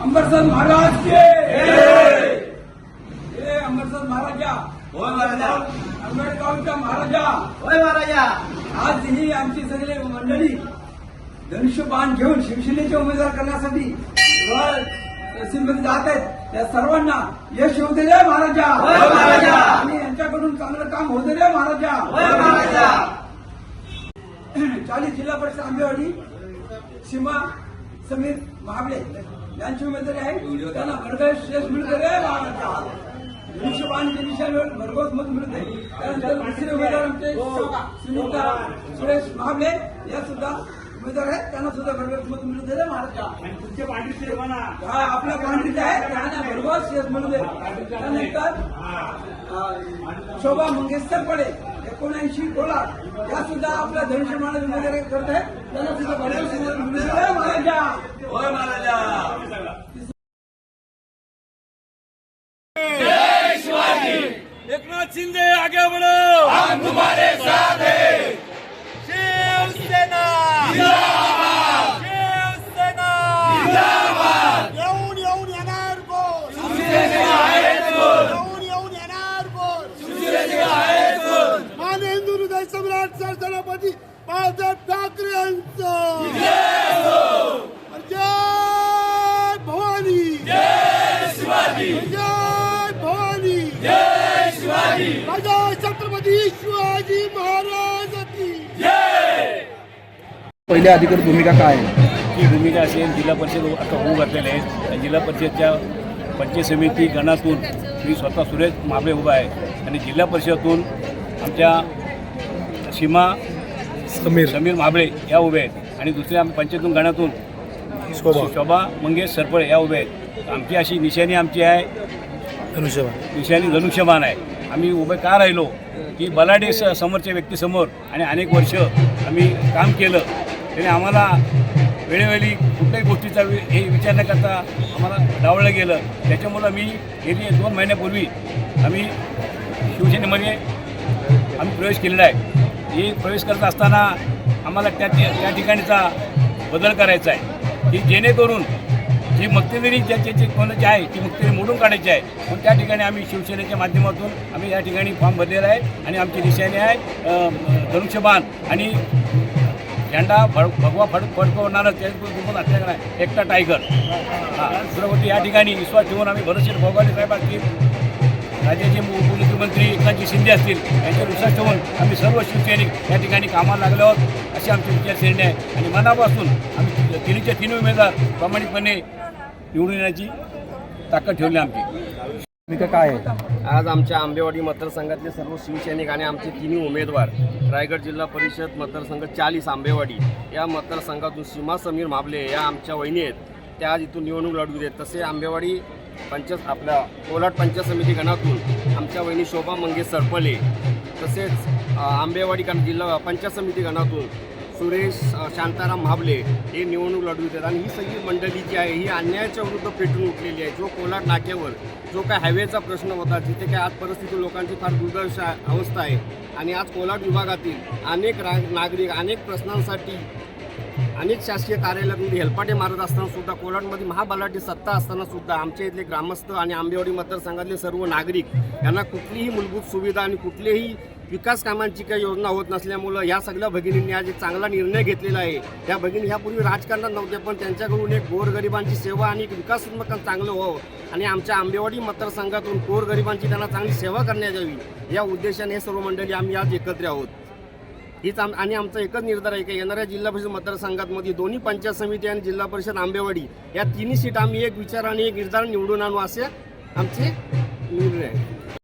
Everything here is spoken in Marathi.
अंबरसर महाराज के अंबरसर महाराजा आंबेडकरच्या महाराजा होय महाराजा. आज ही आमची सगळी मंडळी धनुष्यबाण घेऊन शिवसेनेचे उमेदवार करण्यासाठी तहसीलमध्ये जात आहेत. त्या सर्वांना यश होऊ दे रे महाराजा. होय महाराजा. आणि यांच्याकडून चांगलं काम होऊ दे रे महाराजा. होय महाराजा. 40 जिल्हा परिषद आंबेवाडी सीमा समीर महाबळे यांची उमेदवारी आहे. त्यांना भरघोस यश मिळते रे महाराजा. धनुष्यबाणच्या दिशेवर भरघोस मत मिळते. त्यानंतर दुसरे उमेदवार आमचे सुनीता सुरेश महाबळे या सुद्धा उमेदवार आहेत. त्यांना सुद्धा भरघोस मत मिळते रे महाराजा. आपल्या पांढरीत आहे त्यांना भरघोस यश मिळू दे. त्यानंतर शोभा मंगेश सरपडे 79 कोलार या सुद्धा आपल्या धनुष्यबाण उमेदवारी करत आहेत. त्यांना सुद्धा भरघोस मत मिळू दे रे महाराजा. होय महाराजा. एकनाथ शिंदे आगे बढ़ो, हम तुम्हारे साथ हैं. शिवसेना जिंदाबाद. शिवसेना जिंदाबाद. येऊन येणार बोल, शिवसेनेचे आहेच बोल. येऊन येणार बोल. शिवसेनेचे आहेच बोल. माननीय हिंदू हृदय सम्राट सरसेनापती बाळासाहेब ठाकरे यांचं जय हो. जय भवानी, जय शिवाजी. जय भवानी, जय शिवाजी. राजा छत्रपती शिवाजी महाराज की जय. पहिल्या अधिकृत भूमिका काय आहे? ही भूमिका असेल जिल्हा परिषद आता होऊ घातलेले आहेत. जिल्हा परिषदच्या पंचायत समिती गणातून मी स्वतः सुरेश महाबळे उभा आहे आणि जिल्हा परिषदेतून आमच्या सीमा समीर महाबळे या उभे आहेत आणि दुसऱ्या पंचायतून गणातून शोभा मंगेश सरपळे या उभे आहेत. आमची अशी निशाणी आमची आहे निशाणी धनुष्यबाण आहे. आम्ही उभे का राहिलो की बलाढ्य समोरच्या व्यक्तीसमोर आणि अनेक वर्ष आम्ही काम केलं. त्याने आम्हाला वेळोवेळी कुठल्याही गोष्टीचा हे विचार न करता आम्हाला डावळलं गेलं. त्याच्यामुळं मी गेली 2 महिन्यापूर्वी आम्ही शिवसेनेमध्ये आम्ही प्रवेश केलेला आहे. हे प्रवेश करत असताना आम्हाला त्या ठिकाणीचा बदल करायचा आहे की जेणेकरून जी मक्तेदारी ज्याची कोणाची आहे ती मक्तेदारी मोडून काढायची आहे. पण त्या ठिकाणी आम्ही शिवसेनेच्या माध्यमातून आम्ही या ठिकाणी फॉर्म भरलेला आहे आणि आमची निशाणी आहे धनुष्यबाण आणि झेंडा भगवा फडकवणारं त्याच्यासोबत असल्याकडे आहे एकटा टायगर. दुसरं गोष्टी या ठिकाणी विश्वास ठेवून आम्ही भरतशेठ भोगाले साहेब असतील, राज्याचे उपमुख्यमंत्री एकनाथजी शिंदे असतील यांच्यावर विश्वास ठेवून आम्ही सर्व शिवसैनिक या ठिकाणी कामाला लागलो आहोत अशी आमची विचारसरणी आहे. आणि मनापासून आम्ही तिन्हीचे 3 उमेदवार प्रामाणिकपणे निवडून येण्याची ताकद ठेवली आमची. भूमिका काय आहे? आज आमच्या आंबेवाडी मतदारसंघातले सर्व शिवसैनिक आणि आमचे 3 उमेदवार रायगड जिल्हा परिषद मतदारसंघ 40 आंबेवाडी या मतदारसंघातून सीमा समीर महाबळे या आमच्या वहिनी आहेत. त्या आज इथून निवडणूक लढवू देत. तसे आंबेवाडी आपल्या कोलाट पंचायत समिती गणातून आमच्या वहिनी शोभा मंगेश सरपळे तसेच आंबेवाडी जिल्हा पंचायत समिती गणातून सुरेश शांताराम महाबळे हे निवडणूक लढवत आहेत. आणि ही सगळी मंडळी जी आहे ही अन्यायाच्या विरुद्ध पेटून उठलेली आहे. जो कोलाट नाक्यावर जो काय हायवेचा प्रश्न होता जिथे काय आज परिस्थिती लोकांची फार दुर्दश अवस्था आहे आणि आज कोलाट विभागातील अनेक नागरिक अनेक प्रश्नांसाठी अनेक शासकीय कार्यालयामध्ये हेलपाटे मारत असताना सुद्धा कोलाटमध्ये महाबलाढ्य सत्ता असताना सुद्धा आमच्या इथले ग्रामस्थ आणि आंबेवाडी मतदारसंघातले सर्व नागरिक यांना कुठलीही मूलभूत सुविधा आणि कुठल्याही विकास कामांची काही योजना होत नसल्यामुळं ह्या सगळ्या भगिनींनी आज एक चांगला निर्णय घेतलेला आहे. त्या भगिनी ह्यापूर्वी राजकारणात नव्हत्या पण त्यांच्याकडून एक गोरगरिबांची सेवा आणि एक विकासात्मक काम चांगलं व्हावं आणि आमच्या आंबेवाडी मतदारसंघातून गोरगरिबांची त्यांना चांगली सेवा करण्यात यावी या उद्देशाने हे सर्व मंडळी आम्ही आज एकत्र आहोत. हीच आणि आमचा एकच निर्धार आहे की येणाऱ्या जिल्हा परिषद मतदारसंघामध्ये दोन्ही पंचायत समिती आणि जिल्हा परिषद आंबेवाडी या 3 सीट आम्ही एक विचार आणि एक निर्धार निवडून आणू असे आमचे निर्णय आहे.